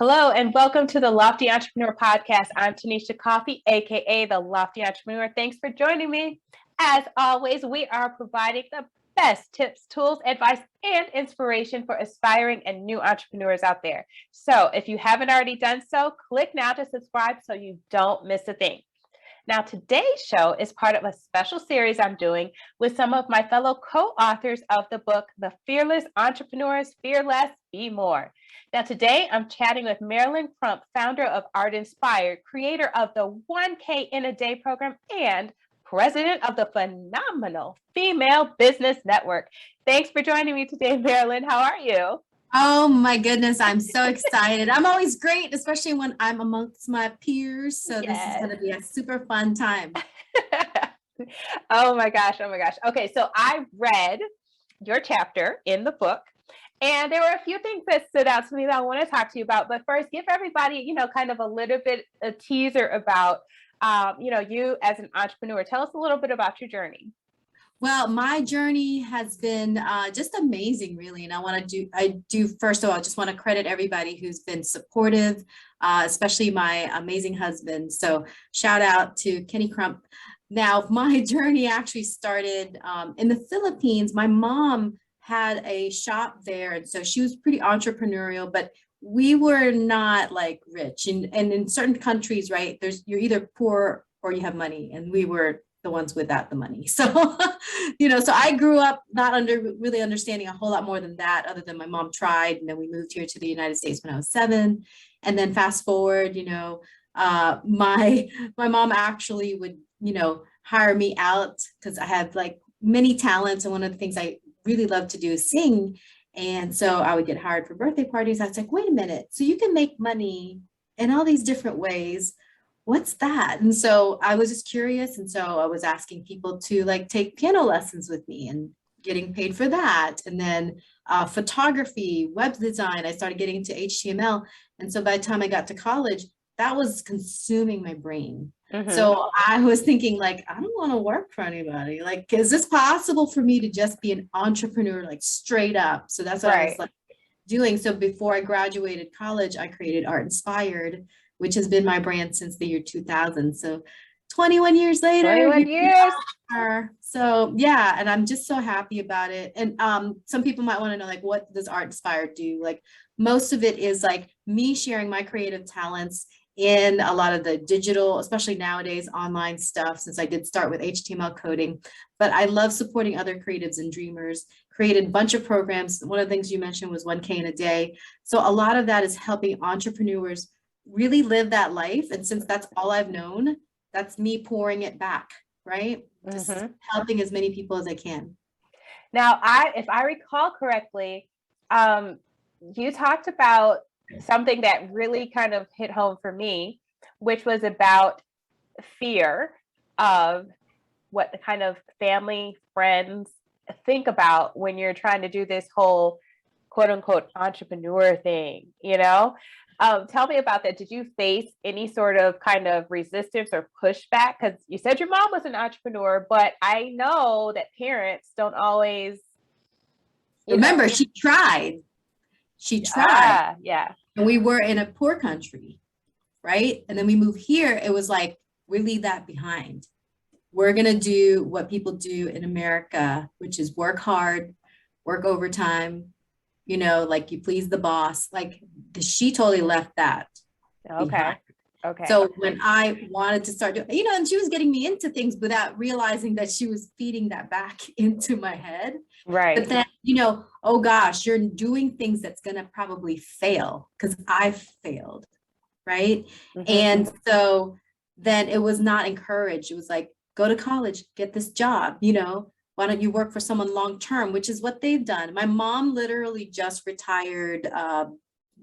Hello and welcome to the Lofty Entrepreneur Podcast. I'm Tanisha Coffey, aka the Lofty Entrepreneur. Thanks for joining me. As always, we are providing the best tips, tools, advice, and inspiration for aspiring and new entrepreneurs out there. So if you haven't already done so, click now to subscribe so you don't miss a thing. Now, today's show is part of a special series I'm doing with some of my fellow co-authors of the book, The Fearless Entrepreneurs, Fear Less, Be More. Now, today I'm chatting with Marilen Crump, founder of ArtInspired, creator of the 1K in a Day program, and president of the phenomenal Female Business Network. Thanks for joining me today, Marilen. How are you? Oh my goodness, I'm so excited. I'm always great, especially when I'm amongst my peers. So This is going to be a super fun time. Oh my gosh. Okay, so I read your chapter in the book, and there were a few things that stood out to me that I want to talk to you about. But first, give everybody, kind of a little bit a teaser about, you as an entrepreneur. Tell us a little bit about your journey. Well, my journey has been just amazing, really. And first of all, I just want to credit everybody who's been supportive, especially my amazing husband. So shout out to Kenny Crump. Now, my journey actually started in the Philippines. My mom had a shop there. And so she was pretty entrepreneurial, but we were not like rich. And in certain countries, right, you're either poor or you have money. And we were the ones without the money. So, so I grew up not really understanding a whole lot more than that, other than my mom tried. And then we moved here to the United States when I was 7. And then fast forward, my mom actually would, hire me out because I have like many talents. And one of the things I really love to do is sing. And so I would get hired for birthday parties. I was like, wait a minute. So you can make money in all these different ways. What's that? And so I was just curious. And so I was asking people to take piano lessons with me and getting paid for that. And then photography, web design, I started getting into HTML. And so by the time I got to college, that was consuming my brain. Mm-hmm. So I was thinking I don't want to work for anybody. Is this possible for me to just be an entrepreneur, straight up? So that's what I was doing. So before I graduated college, I created ArtInspired, which has been my brand since the year 2000. So 21 years later. 21 years. So yeah, and I'm just so happy about it. And some people might want to know, what does ArtInspired do? Most of it is me sharing my creative talents in a lot of the digital, especially nowadays, online stuff, since I did start with HTML coding. But I love supporting other creatives and dreamers, created a bunch of programs. One of the things you mentioned was 1K in a Day. So a lot of that is helping entrepreneurs really live that life. And since that's all I've known, that's me pouring it back, right? Mm-hmm. Just helping as many people as I can. Now, if I recall correctly, you talked about something that really kind of hit home for me, which was about fear of what the kind of family, friends think about when you're trying to do this whole quote unquote entrepreneur thing, Tell me about that. Did you face any sort of kind of resistance or pushback? Because you said your mom was an entrepreneur, but I know that parents don't always. Remember, she tried. She tried. Yeah. And we were in a poor country, right? And then we moved here. It was we leave that behind. We're going to do what people do in America, which is work hard, work overtime, you please the boss. She totally left that. Okay. So when I wanted to start doing, and she was getting me into things without realizing that she was feeding that back into my head. Right. But then, oh gosh, you're doing things that's going to probably fail because I failed. Right. Mm-hmm. And so then it was not encouraged. It was go to college, get this job, why don't you work for someone long-term, which is what they've done. My mom literally just retired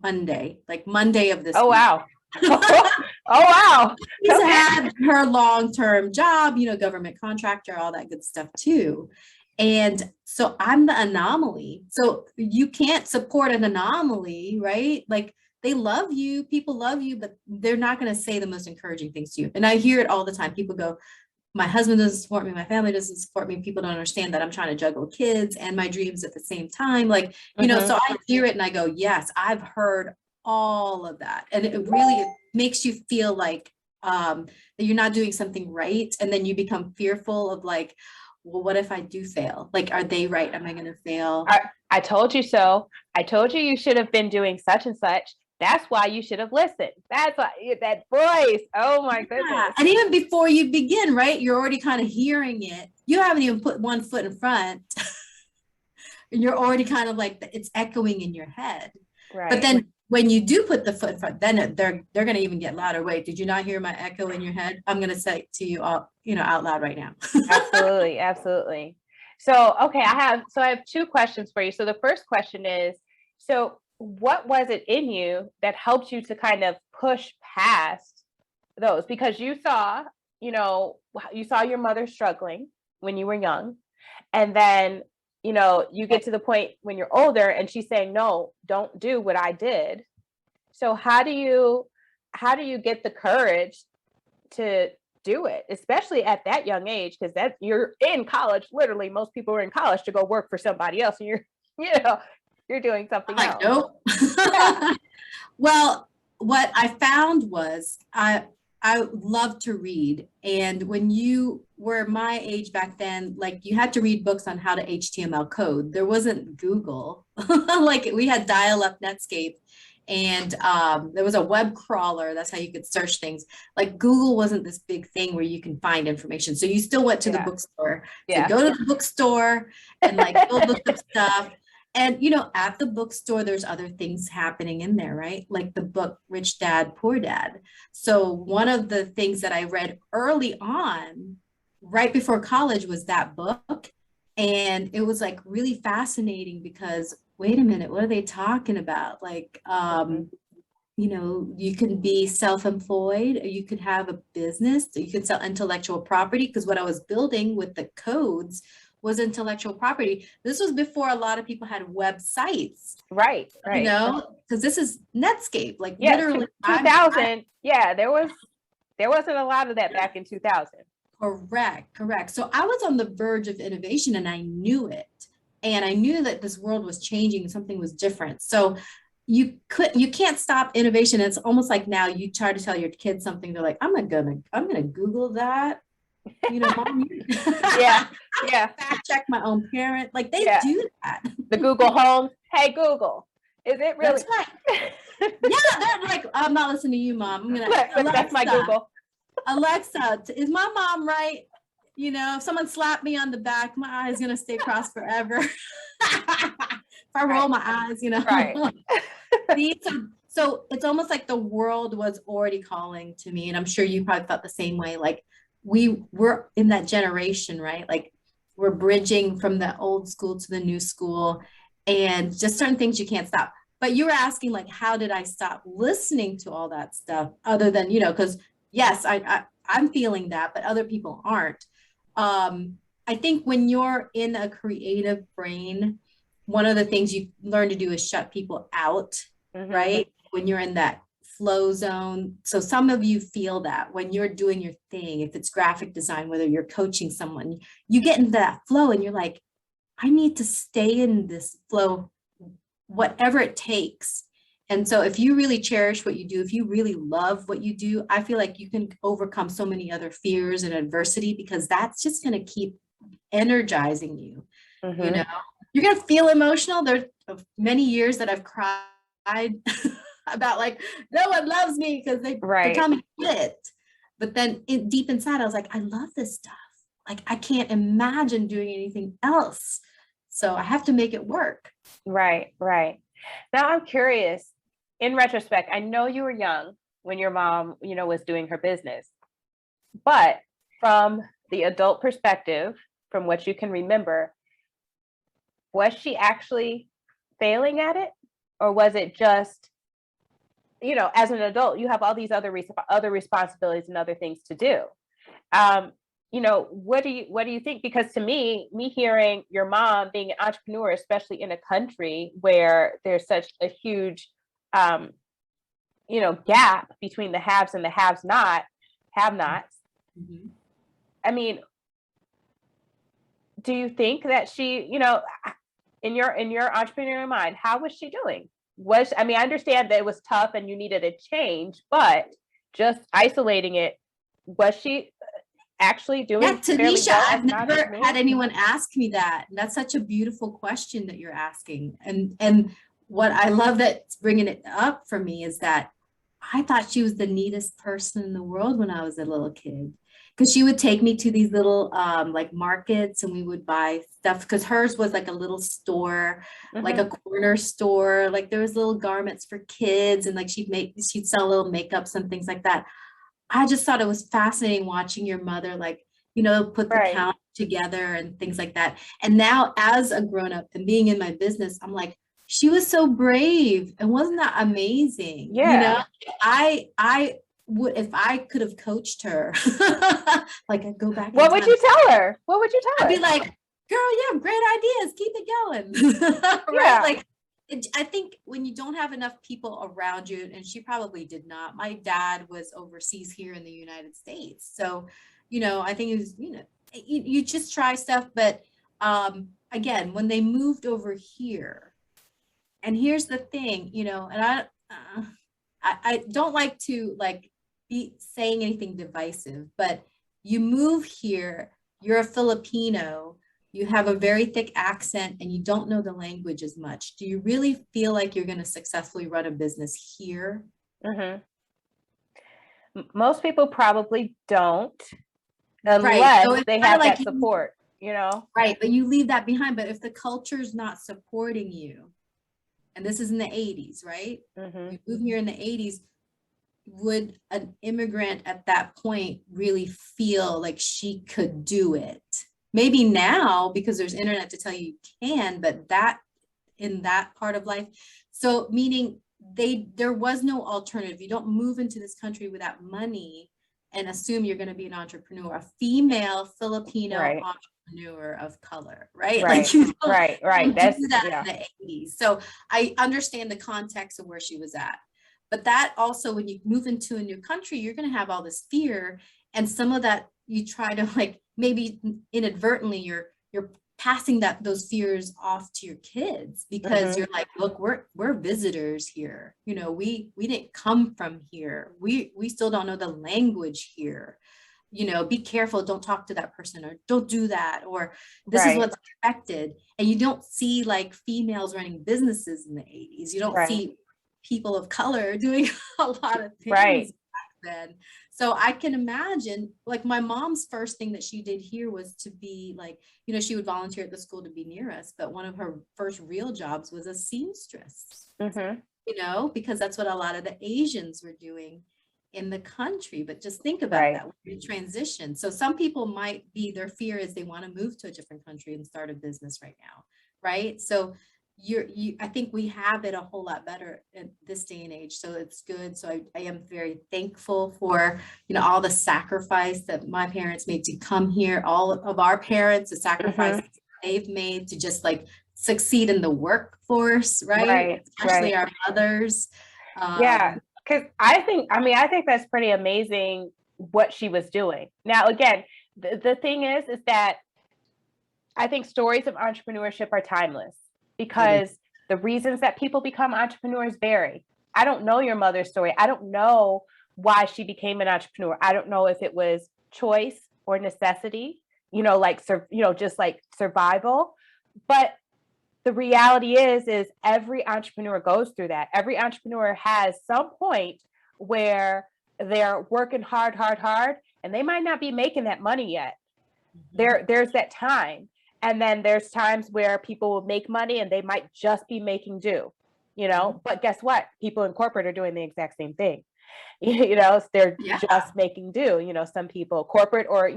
Monday of this week. Wow. Oh, wow. She's had her long-term job, government contractor, all that good stuff too. And so I'm the anomaly. So you can't support an anomaly, right? They love you, people love you, but they're not going to say the most encouraging things to you. And I hear it all the time. People go, my husband doesn't support me, my family doesn't support me, people don't understand that I'm trying to juggle kids and my dreams at the same time. So I hear it and I go, yes, I've heard all of that. And it really makes you feel like that you're not doing something right. And then you become fearful of like, well, what if I do fail? Like, are they right? Am I going to fail? I told you so. I told you you should have been doing such and such. That's why you should have listened. That's why that voice. Oh my goodness. And even before you begin, right? You're already kind of hearing it. You haven't even put one foot in front. And you're already kind of like, it's echoing in your head. Right. But then when you do put the foot in front, then they're going to even get louder. Wait, did you not hear my echo in your head? I'm going to say it to you all, out loud right now. Absolutely. Absolutely. So, okay, I have two questions for you. So the first question is, so what was it in you that helped you to kind of push past those? Because you saw your mother struggling when you were young, and then, you get to the point when you're older and she's saying, no, don't do what I did. So how do you get the courage to do it, especially at that young age? Because that you're in college. Literally, most people are in college to go work for somebody else, and you're doing something else. Nope. Yeah. Well, what I found was I love to read. And when you were my age back then, like you had to read books on how to HTML code. There wasn't Google. Like we had dial-up Netscape. And there was a web crawler. That's how you could search things. Like Google wasn't this big thing where you can find information. So you still went to the bookstore. So go to the bookstore and like go look up stuff. And, at the bookstore, there's other things happening in there, right? Like the book, Rich Dad, Poor Dad. So one of the things that I read early on, right before college, was that book. And it was like really fascinating because, wait a minute, what are they talking about? Like, you can be self-employed, or you could have a business, or you could sell intellectual property. Because what I was building with the codes was intellectual property. This was before a lot of people had websites. Right. Because this is Netscape, like literally 2000. There wasn't a lot of that back in 2000. Correct. So I was on the verge of innovation and I knew it. And I knew that this world was changing and something was different. So you can't stop innovation. It's almost like now you try to tell your kids something, they're like, I'm gonna Google that. Mom, fact check my own parent. Like they do that. The Google Home. Hey Google, is it really? That's right. They're like, I'm not listening to you, Mom. I'm gonna. Alexa, that's my Google. Alexa, is my mom right? If someone slapped me on the back, my eye is gonna stay crossed forever. If I roll my eyes, Right. So it's almost like the world was already calling to me, and I'm sure you probably felt the same way. Like we're in that generation, right? Like we're bridging from the old school to the new school, and just certain things you can't stop. But you were asking, like, how did I stop listening to all that stuff? Other than, because yes, I'm feeling that, but other people aren't. I think when you're in a creative brain, one of the things you learn to do is shut people out, right? When you're in that flow zone. So some of you feel that when you're doing your thing, if it's graphic design, whether you're coaching someone, you get into that flow and you're like, I need to stay in this flow, whatever it takes. And so if you really cherish what you do, if you really love what you do, I feel like you can overcome so many other fears and adversity, because that's just going to keep energizing you. You're going to feel emotional. There's many years that I've cried about like, no one loves me because they tell me shit. But then deep inside, I was like, I love this stuff. Like, I can't imagine doing anything else. So I have to make it work. Right. Now I'm curious, in retrospect, I know you were young when your mom, was doing her business, but from the adult perspective, from what you can remember, was she actually failing at it? Or was it just, as an adult, you have all these other responsibilities and other things to do. What do you think? Because to me hearing your mom being an entrepreneur, especially in a country where there's such a huge, gap between the haves and the have-nots. I mean, do you think that she, in your entrepreneurial mind, how was she doing? I mean, I understand that it was tough and you needed a change, but just isolating it, was she actually doing fairly Tanisha, well as I've an never entrepreneur? had anyone ask me that. That's such a beautiful question that you're asking. And what I love that's bringing it up for me is that I thought she was the neatest person in the world when I was a little kid. Because she would take me to these little like markets and we would buy stuff because hers was like a little store, like a corner store. Like there was little garments for kids and like she'd sell little makeups and things like that. I just thought it was fascinating watching your mother, like, put the Right. count together and things like that. And now as a grown up and being in my business, I'm like, she was so brave. And wasn't that amazing? Yeah. I would, if I could have coached her, like I'd go back in What would time. you tell her? What would you tell I'd be her? like, girl, you have great ideas. Keep it going. Right? Yeah. Like, I think when you don't have enough people around you, and she probably did not. My dad was overseas here in the United States. So, I think it was, you just try stuff. But again, when they moved over here, and here's the thing, and I don't like to like be saying anything divisive, but you move here, you're a Filipino, you have a very thick accent and you don't know the language as much. Do you really feel like you're going to successfully run a business here? Most people probably don't, Right. unless So they have like that support, Right. But you leave that behind. But if the culture's not supporting you, and this is in the 80s, right? We moved here in the 80s. Would an immigrant at that point really feel like she could do it? Maybe now because there's internet to tell you can, but that in that part of life. So meaning there was no alternative. You don't move into this country without money and assume you're going to be an entrepreneur, a female Filipino entrepreneur of color, right? Like you don't, right. You That's do that in the 80s. So I understand the context of where she was at. But that also, when you move into a new country, you're going to have all this fear. And some of that you try to like, maybe inadvertently, you're passing those fears off to your kids because you're like, look, we're visitors here. We didn't come from here. We still don't know the language here. Be careful, don't talk to that person or don't do that, or this is what's expected. And you don't see like females running businesses in the 80s. You don't see people of color doing a lot of things back then. So I can imagine, like my mom's first thing that she did here was to be like, she would volunteer at the school to be near us, but one of her first real jobs was a seamstress, because that's what a lot of the Asians were doing in the country. But just think about that, we transition. So some people might be, their fear is they want to move to a different country and start a business right now, right? So I think we have it a whole lot better in this day and age. So it's good. So I am very thankful for, all the sacrifice that my parents made to come here, all of our parents, the sacrifice they've made to just like succeed in the workforce, right? Especially our mothers. Because I think that's pretty amazing what she was doing. Now, again, the thing is that I think stories of entrepreneurship are timeless, because the reasons that people become entrepreneurs vary. I don't know your mother's story. I don't know why she became an entrepreneur. I don't know if it was choice or necessity, just like survival. But the reality is every entrepreneur goes through that. Every entrepreneur has some point where they're working hard, and they might not be making that money yet. There's that time. And then there's times where people will make money and they might just be making do, but guess what? People in corporate are doing the exact same thing. They're just making do, some people corporate or,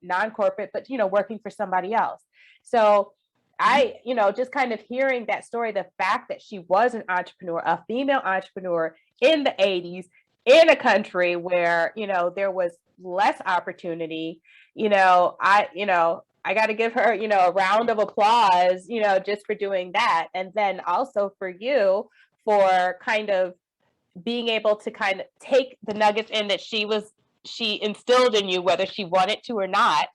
non-corporate, but, working for somebody else. So I, just kind of hearing that story, the fact that she was an entrepreneur, a female entrepreneur in the 80s, in a country where, there was less opportunity, I got to give her, a round of applause, just for doing that. And then also for you for kind of being able to kind of take the nuggets in that she instilled in you, whether she wanted to or not,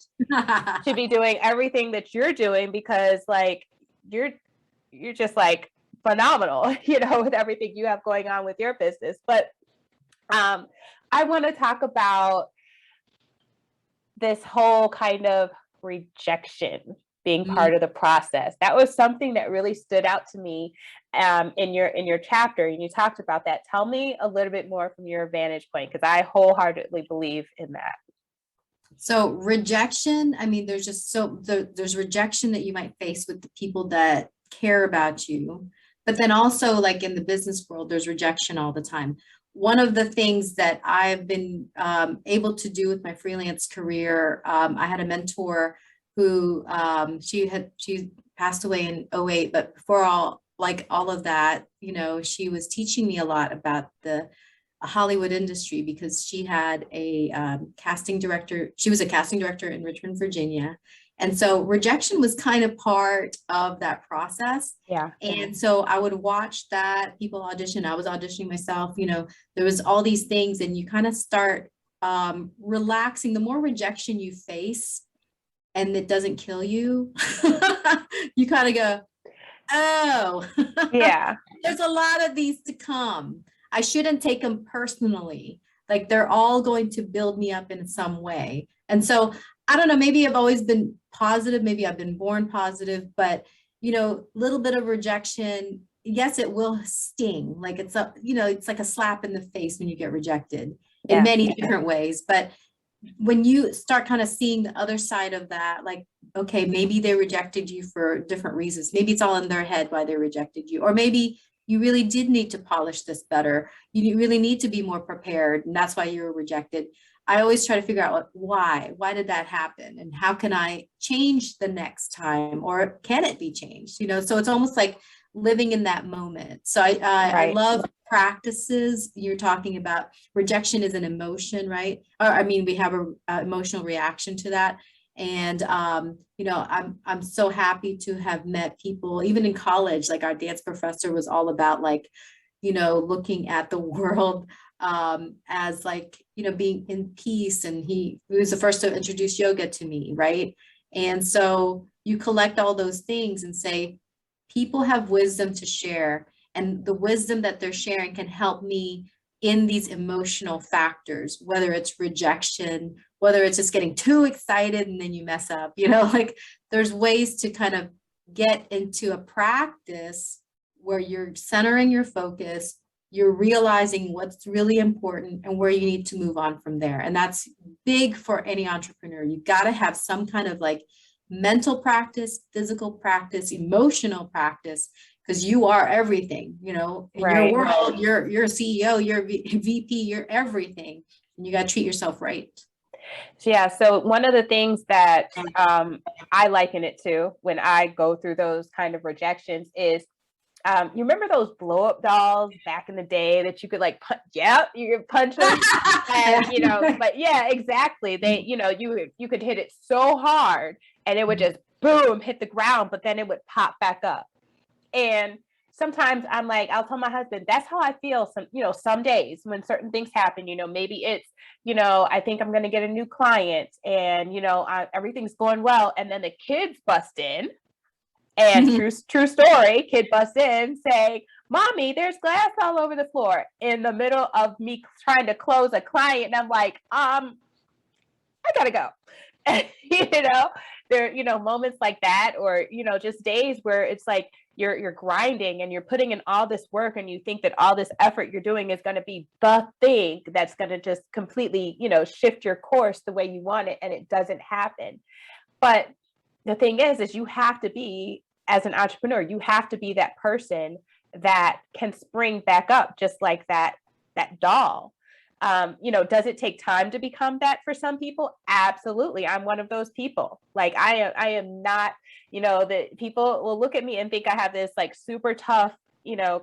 to be doing everything that you're doing, because like, you're just like phenomenal, with everything you have going on with your business. But I want to talk about this whole kind of rejection being part of the process. That was something that really stood out to me in your chapter, and you talked about that. Tell me a little bit more from your vantage point, because I wholeheartedly believe in that. So rejection, I mean, there's just there's rejection that you might face with the people that care about you, but then also like in the business world, there's rejection all the time. One of the things that I've been able to do with my freelance career, I had a mentor who she passed away in 2008, but before all of that, she was teaching me a lot about the Hollywood industry, because she had a casting director. She was a casting director in Richmond, Virginia. And so rejection was kind of part of that process. Yeah. And so I would watch that, people audition. I was auditioning myself, there was all these things, and you kind of start relaxing. The more rejection you face and it doesn't kill you, you kind of go, oh, yeah, there's a lot of these to come. I shouldn't take them personally. Like they're all going to build me up in some way. And so I don't know, maybe I've always been positive. Maybe I've been born positive, but little bit of rejection. Yes, it will sting. Like it's like a slap in the face when you get rejected in many different ways. But when you start kind of seeing the other side of that, like, okay, maybe they rejected you for different reasons. Maybe it's all in their head why they rejected you. Or maybe you really did need to polish this better. You really need to be more prepared, and that's why you were rejected. I always try to figure out why did that happen, and how can I change the next time, or can it be changed? So it's almost like living in that moment. So I love practices. You're talking about rejection is an emotion, right? Or I mean, we have a emotional reaction to that. And, I'm so happy to have met people, even in college. Like our dance professor was all about looking at the world as being in peace. And he was the first to introduce yoga to me, right? And so you collect all those things and say, people have wisdom to share, and the wisdom that they're sharing can help me in these emotional factors, whether it's rejection, whether it's just getting too excited and then you mess up, there's ways to kind of get into a practice where you're centering your focus, you're realizing what's really important and where you need to move on from there. And that's big for any entrepreneur. You've got to have some kind of mental practice, physical practice, emotional practice, because you are everything, in your world, you're a CEO, you're a VP, you're everything, and you got to treat yourself right. So one of the things that I liken it to when I go through those kind of rejections is, you remember those blow up dolls back in the day that you could you could punch them, and but yeah, exactly. They, you could hit it so hard and it would just boom, hit the ground, but then it would pop back up. And sometimes I'm like, I'll tell my husband, that's how I feel some days when certain things happen, maybe it's, I think I'm going to get a new client, and, everything's going well. And then the kids bust in, and true story, kid busts in saying, "Mommy, there's glass all over the floor," in the middle of me trying to close a client. And I'm like, I gotta go. There, moments like that, or, just days where it's like you're grinding and you're putting in all this work, and you think that all this effort you're doing is going to be the thing that's going to just completely, shift your course the way you want it, and it doesn't happen. But the thing is you have to be, as an entrepreneur, you have to be that person that can spring back up, just like that doll. Does it take time to become that for some people? Absolutely. I'm one of those people. Like I am not, that people will look at me and think I have this super tough,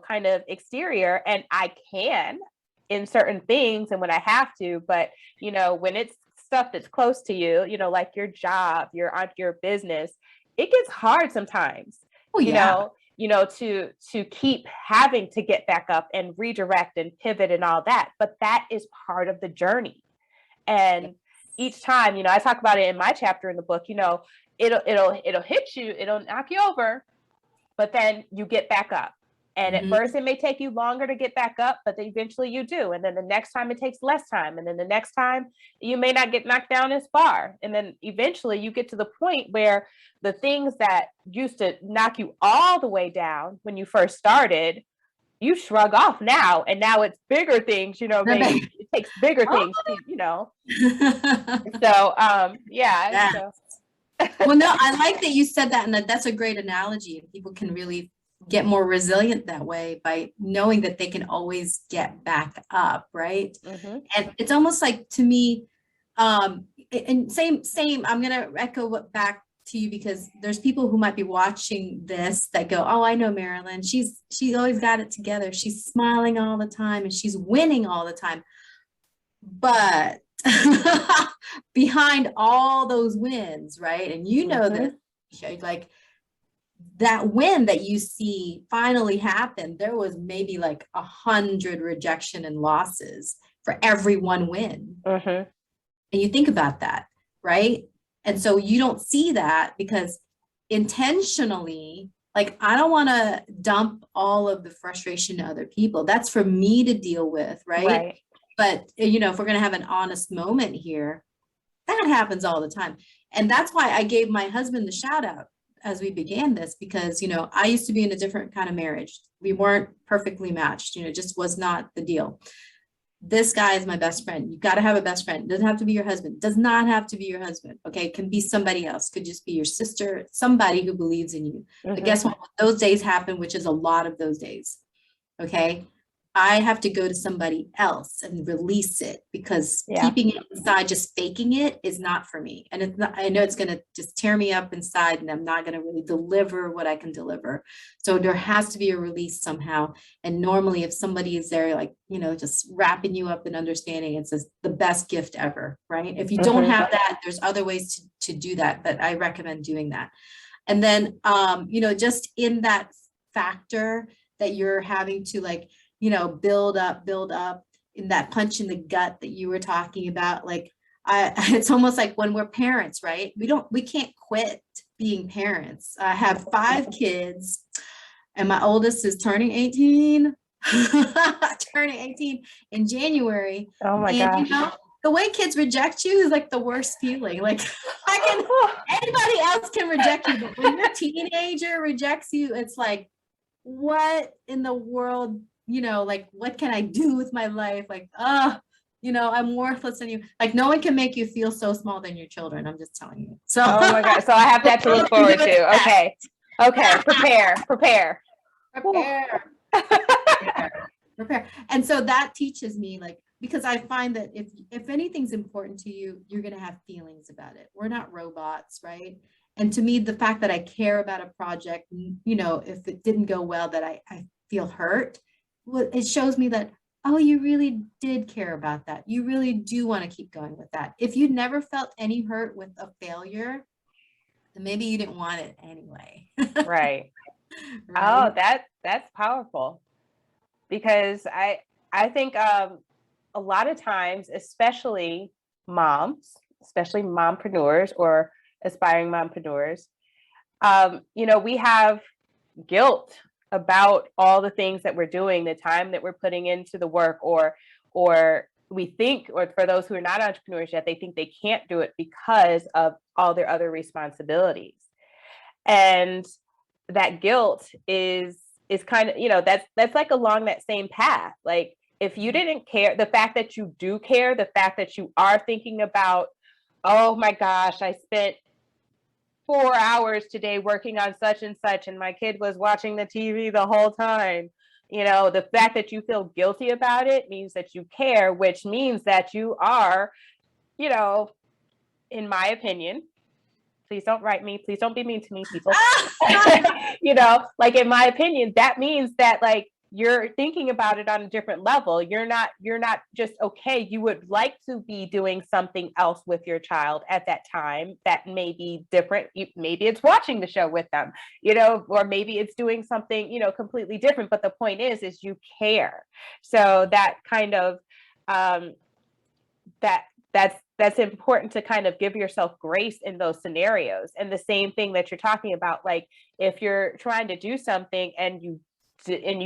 kind of exterior, and I can in certain things and when I have to, but when it's stuff that's close to you, like your job, your business, it gets hard sometimes. Oh, yeah. To keep having to get back up and redirect and pivot and all that. But that is part of the journey. And each time, I talk about it in my chapter in the book, it'll hit you, it'll knock you over, but then you get back up. And at first it may take you longer to get back up, but then eventually you do. And then the next time it takes less time. And then the next time you may not get knocked down as far. And then eventually you get to the point where the things that used to knock you all the way down when you first started, you shrug off now. And now it's bigger things, maybe it takes bigger things, So, yeah. So. Well, no, I like that you said that. And that's a great analogy. People can really get more resilient that way by knowing that they can always get back up, right? And it's almost like, to me, and same, I'm going to echo what back to you, because there's people who might be watching this that go, oh, I know Marilen. She always got it together. She's smiling all the time and she's winning all the time. But behind all those wins, right? And you know this, like, that win that you see finally happen, there was maybe like 100 rejection and losses for every one win. And you think about that, right? And so you don't see that because intentionally, like, I don't want to dump all of the frustration to other people. That's for me to deal with, right? But, if we're going to have an honest moment here, that happens all the time. And that's why I gave my husband the shout out as we began this, because, I used to be in a different kind of marriage. We weren't perfectly matched, it just was not the deal. This guy is my best friend. You got to have a best friend. It doesn't have to be your husband. Does not have to be your husband. Okay. It can be somebody else. Could just be your sister, somebody who believes in you. But guess what? When those days happen, which is a lot of those days. Okay. I have to go to somebody else and release it, because keeping it inside, just faking it, is not for me. And it's not, I know it's going to just tear me up inside, and I'm not going to really deliver what I can deliver. So there has to be a release somehow. And normally if somebody is there, like, just wrapping you up in understanding, it's the best gift ever, right? If you don't have that, there's other ways to do that, but I recommend doing that. And then, just in that factor that you're having to, like, build up in that punch in the gut that you were talking about. Like, it's almost like when we're parents, right? We can't quit being parents. I have 5 kids and my oldest is turning 18, turning 18 in January. Oh my gosh. The way kids reject you is like the worst feeling. Like, anybody else can reject you, but when your teenager rejects you, it's like, what in the world? Like, what can I do with my life? Like, I'm worthless than you. Like, no one can make you feel so small than your children. I'm just telling you. So, oh my God. So I have that to look forward to. Okay. Prepare. And so that teaches me, like, because I find that if anything's important to you, you're going to have feelings about it. We're not robots, right? And to me, the fact that I care about a project, if it didn't go well, that I feel hurt, it shows me that, oh, you really did care about that. You really do want to keep going with that. If you never felt any hurt with a failure, then maybe you didn't want it anyway. Right. Oh, that's powerful, because I think a lot of times, especially mompreneurs or aspiring mompreneurs, we have guilt about all the things that we're doing, the time that we're putting into the work, or we think, or for those who are not entrepreneurs yet, they think they can't do it because of all their other responsibilities. And that guilt is kind of, that's like along that same path. Like, if you didn't care, the fact that you do care, the fact that you are thinking about, oh my gosh, I spent 4 hours today working on such and such, and my kid was watching the TV the whole time. The fact that you feel guilty about it means that you care, which means that you are, in my opinion, please don't write me, please don't be mean to me, people. Like, in my opinion, that means that, like, you're thinking about it on a different level. You're not just okay. You would like to be doing something else with your child at that time that may be different. Maybe it's watching the show with them, or maybe it's doing something, completely different. But the point is you care. So that kind of, that's important to kind of give yourself grace in those scenarios. And the same thing that you're talking about, like, if you're trying to do something and you and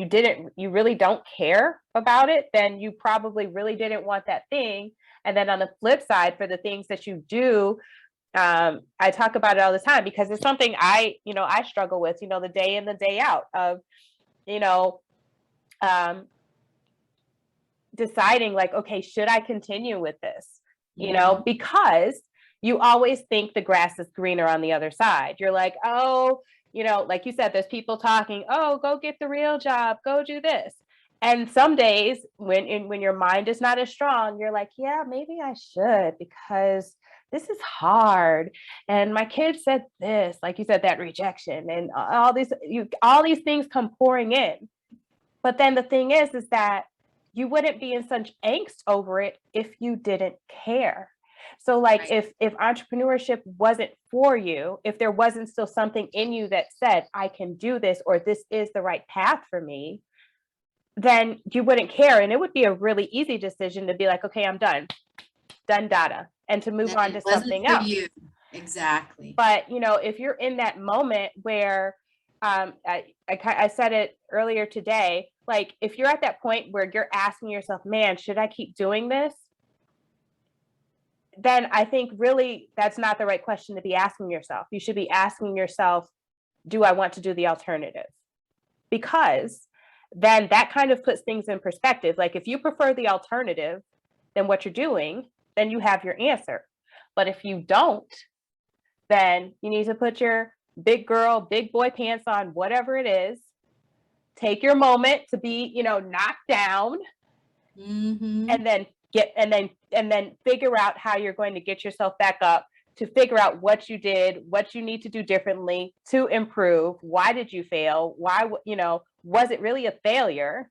you really don't care about it, then you probably really didn't want that thing. And then on the flip side, for the things that you do, I talk about it all the time because it's something I struggle with, the day in, the day out of, deciding like, okay, should I continue with this? Because you always think the grass is greener on the other side. You're like, oh, like you said, there's people talking, oh, go get the real job, go do this. And some days when your mind is not as strong, you're like, yeah, maybe I should, because this is hard. And my kid said this, like you said, that rejection and all these things come pouring in. But then the thing is that you wouldn't be in such angst over it if you didn't care. So like if entrepreneurship wasn't for you, if there wasn't still something in you that said, I can do this, or this is the right path for me, then you wouldn't care. And it would be a really easy decision to be like, okay, I'm done data, and to move on to something else. Exactly. But, if you're in that moment where, I said it earlier today, like if you're at that point where you're asking yourself, man, should I keep doing this? Then I think really that's not the right question to be asking yourself. You should be asking yourself, do I want to do the alternative? Because then that kind of puts things in perspective. Like if you prefer the alternative than what you're doing, then you have your answer. But if you don't, then you need to put your big girl, big boy pants on, whatever it is. Take your moment to be, knocked down, and then figure out how you're going to get yourself back up, to figure out what you did, what you need to do differently to improve. Why did you fail? Why, was it really a failure?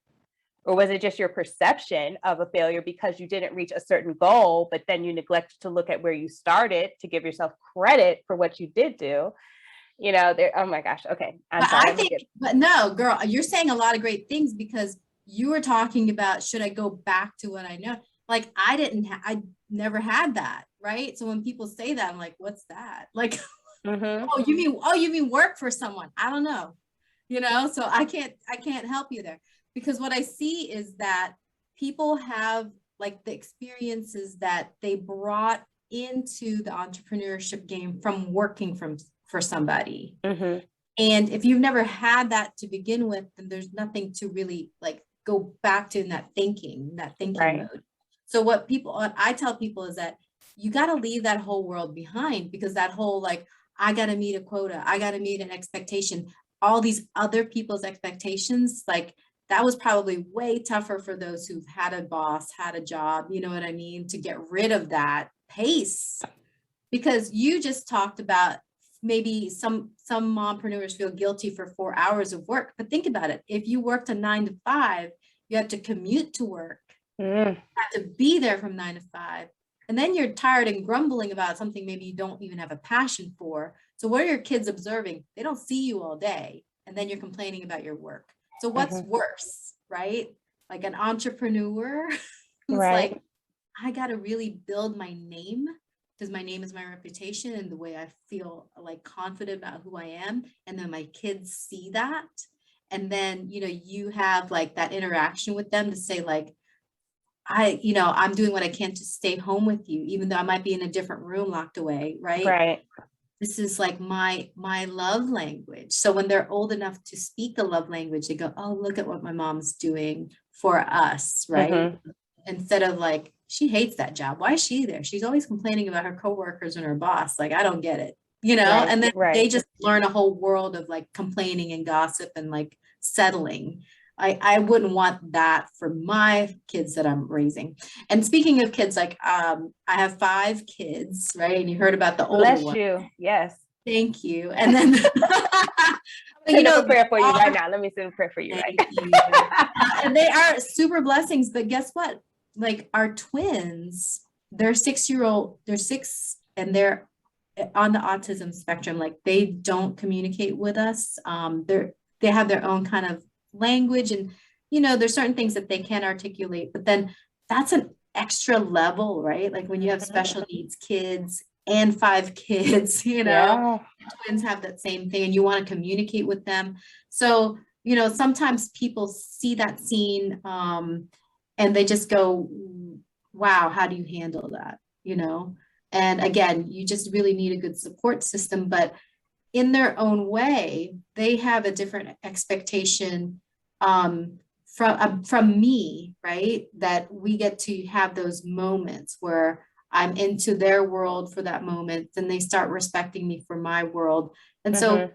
Or was it just your perception of a failure because you didn't reach a certain goal, but then you neglected to look at where you started to give yourself credit for what you did do? Oh my gosh. Okay. I'm sorry. But no, girl, you're saying a lot of great things, because you were talking about, should I go back to what I know? Like I never had that. Right. So when people say that, I'm like, what's that? Like, oh, you mean work for someone? I don't know. So I can't help you there, because what I see is that people have like the experiences that they brought into the entrepreneurship game from working for somebody. And if you've never had that to begin with, then there's nothing to really like go back to in that thinking mode. So what I tell people is that you got to leave that whole world behind, because that whole, like, I got to meet a quota, I got to meet an expectation, all these other people's expectations, like that was probably way tougher for those who've had a boss, had a job, you know what I mean, to get rid of that pace. Because you just talked about maybe some mompreneurs feel guilty for 4 hours of work, but think about it. If you worked a 9 to 5, you have to commute to work, have to be there from 9 to 5. And then you're tired and grumbling about something maybe you don't even have a passion for. So what are your kids observing? They don't see you all day. And then you're complaining about your work. So what's worse, right? Like an entrepreneur who's like, I got to really build my name, because my name is my reputation and the way I feel like confident about who I am. And then my kids see that. And then, you have like that interaction with them to say like, I'm doing what I can to stay home with you, even though I might be in a different room locked away. Right. This is like my love language. So when they're old enough to speak the love language, they go, oh, look at what my mom's doing for us. Right. Instead of like, she hates that job. Why is she there? She's always complaining about her coworkers and her boss. Like, I don't get it, and then they just learn a whole world of like complaining and gossip and like settling. I wouldn't want that for my kids that I'm raising. And speaking of kids, like, I have 5 kids, right? And you heard about the older one. Bless you. Yes. Thank you. And then, a prayer for you right now. Let me send a prayer for you right now. And they are super blessings, but guess what? Like our twins, they're 6 and they're on the autism spectrum. Like they don't communicate with us. They have their own kind of language, and there's certain things that they can't articulate, but then that's an extra level, right? Like when you have special needs kids and 5 kids, twins have that same thing, and you want to communicate with them. So you know, sometimes people see that scene and they just go, wow, how do you handle that? You know? And again, you just really need a good support system, but in their own way, they have a different expectation from me, right? That we get to have those moments where I'm into their world for that moment, then they start respecting me for my world. And so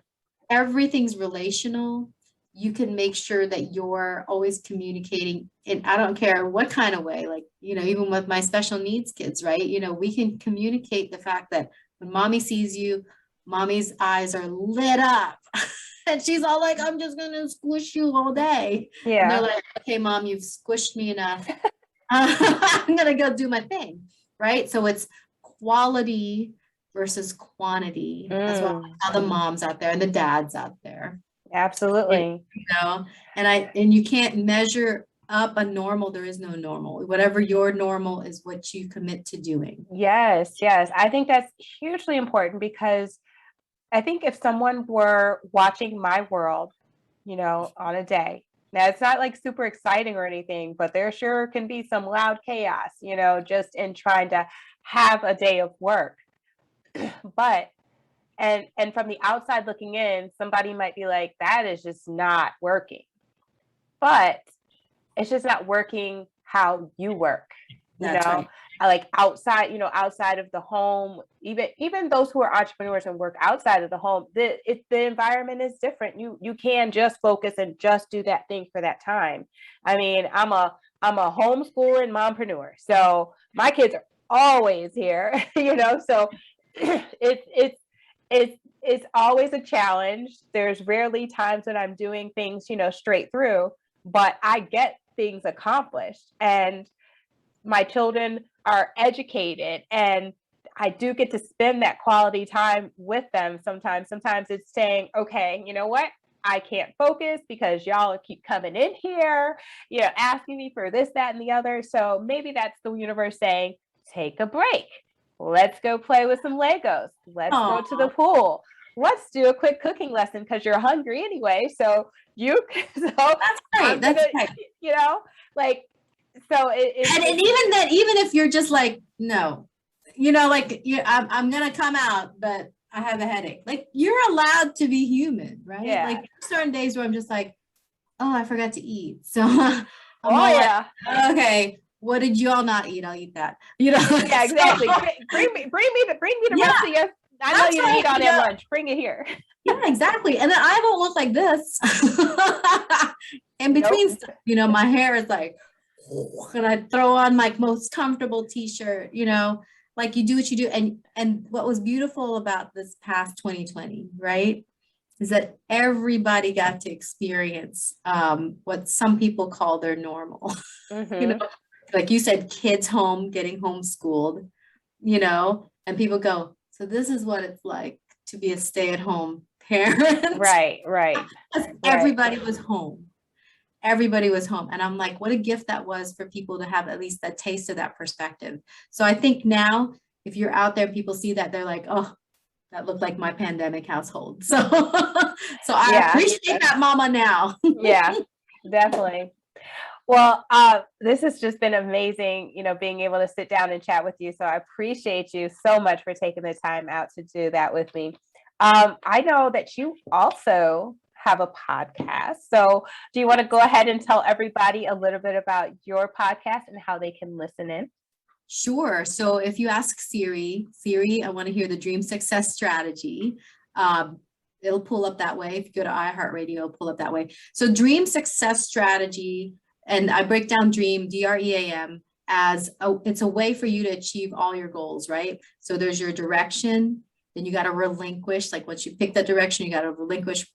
everything's relational. You can make sure that you're always communicating, and I don't care what kind of way, like, you know, even with my special needs kids, right? You know, we can communicate the fact that when mommy sees you, mommy's eyes are lit up. And she's all like, I'm just gonna squish you all day. Yeah. And they're like, okay, mom, you've squished me enough. I'm gonna go do my thing. Right. So it's quality versus quantity. That's what I tell the moms out there and the dads out there. Absolutely. You know, and you can't measure up a normal. There is no normal. Whatever your normal is, what you commit to doing. Yes. Yes. I think that's hugely important, because I think if someone were watching my world, you know, on a day, now it's not like super exciting or anything, but there sure can be some loud chaos, you know, just in trying to have a day of work. But and from the outside looking in, somebody might be like, that is just not working. But it's just not working how you work. You That's know, right. like outside, you know, outside of the home, even those who are entrepreneurs and work outside of the home, the environment is different. You can just focus and just do that thing for that time. I mean, I'm a homeschooling mompreneur, so my kids are always here, you know, so it's always a challenge. There's rarely times when I'm doing things, you know, straight through, but I get things accomplished, and my children are educated, and I do get to spend that quality time with them sometimes. Sometimes it's saying, okay, you know what? I can't focus because y'all keep coming in here, you know, asking me for this, that, and the other. So maybe that's the universe saying, take a break. Let's go play with some Legos. Let's go to the pool. Let's do a quick cooking lesson because you're hungry anyway. So you, so that's right. That's right. You know, like, so and even that, even if you're just like, no, you know, like I'm gonna come out, but I have a headache. Like, you're allowed to be human, right? Yeah. Like certain days where I'm just like, oh, I forgot to eat. So I'm like, okay, what did you all not eat? I'll eat that. You know? Yeah, exactly. Bring me the rest of you. I know you didn't eat all that lunch. Bring it here. Yeah, exactly. And then I don't look like this. In between, you know, my hair is like, and I throw on my most comfortable t-shirt, you know, like you do what you do. And what was beautiful about this past 2020, right, is that everybody got to experience what some people call their normal. You know, like you said, kids home, getting homeschooled, you know, and people go, so this is what it's like to be a stay-at-home parent. Right. Everybody was home. Everybody was home. And I'm like, what a gift that was for people to have at least that taste of that perspective. So I think now, if you're out there, people see that, they're like, oh, that looked like my pandemic household. So, so I appreciate that, mama, now. Yeah, definitely. Well, this has just been amazing, you know, being able to sit down and chat with you. So I appreciate you so much for taking the time out to do that with me. I know that you also have a podcast. So do you want to go ahead and tell everybody a little bit about your podcast and how they can listen in? Sure. So if you ask Siri, I want to hear the Dream Success Strategy. It'll pull up that way. If you go to iHeartRadio, it'll pull up that way. So Dream Success Strategy, and I break down dream, DREAM, as it's a way for you to achieve all your goals, right? So there's your direction, then you got to relinquish, like once you pick that direction, you got to relinquish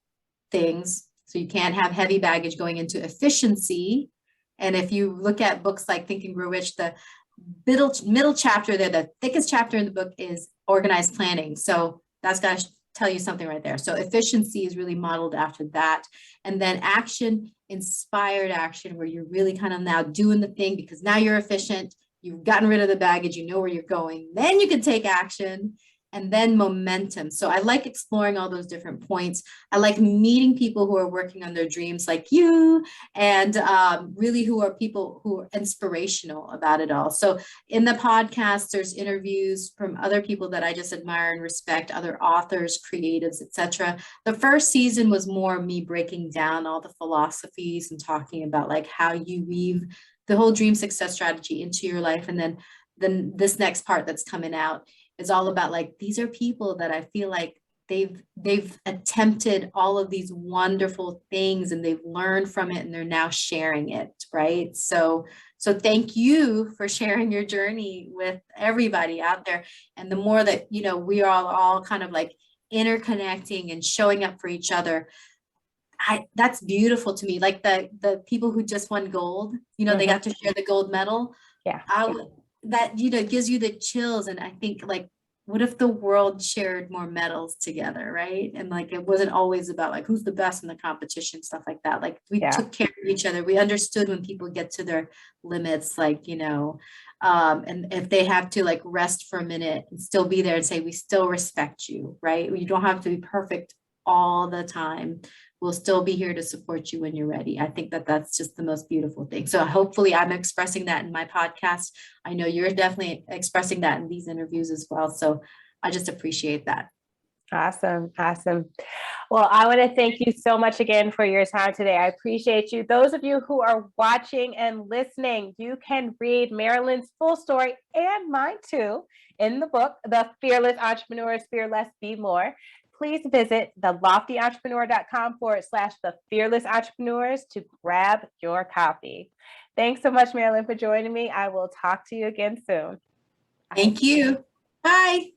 things. So you can't have heavy baggage going into efficiency. And if you look at books like Think and Grow Rich, the middle chapter there, the thickest chapter in the book is organized planning. So that's got to tell you something right there. So efficiency is really modeled after that. And then action, inspired action, where you're really kind of now doing the thing because now you're efficient. You've gotten rid of the baggage. You know where you're going. Then you can take action. and then momentum. So I like exploring all those different points. I like meeting people who are working on their dreams like you, and really who are people who are inspirational about it all. So in the podcast, there's interviews from other people that I just admire and respect, other authors, creatives, etc. The first season was more me breaking down all the philosophies and talking about like how you weave the whole dream success strategy into your life. And then this next part that's coming out is all about like, these are people that I feel like they've attempted all of these wonderful things and they've learned from it and they're now sharing it, right? So thank you for sharing your journey with everybody out there. And the more that, you know, we are all kind of like interconnecting and showing up for each other, that's beautiful to me. Like the people who just won gold, you know, they got to share the gold medal. Yeah. That, you know, gives you the chills. And I think like, what if the world shared more medals together, right? And like, it wasn't always about like, who's the best in the competition, stuff like that. Like we took care of each other. We understood when people get to their limits, like, you know, and if they have to like rest for a minute and still be there and say, we still respect you, right? You don't have to be perfect all the time. We'll still be here to support you when you're ready. I think that that's just the most beautiful thing. So hopefully I'm expressing that in my podcast. I know you're definitely expressing that in these interviews as well. So I just appreciate that. Awesome. Awesome. Well, I want to thank you so much again for your time today. I appreciate you. Those of you who are watching and listening, you can read Marilen's full story and mine too in the book, The Fearless Entrepreneurs, Fear Less, Be More. Please visit thelofttyentrepreneur.com/The Fearless Entrepreneurs to grab your copy. Thanks so much, Marilen, for joining me. I will talk to you again soon. Thank you. Bye.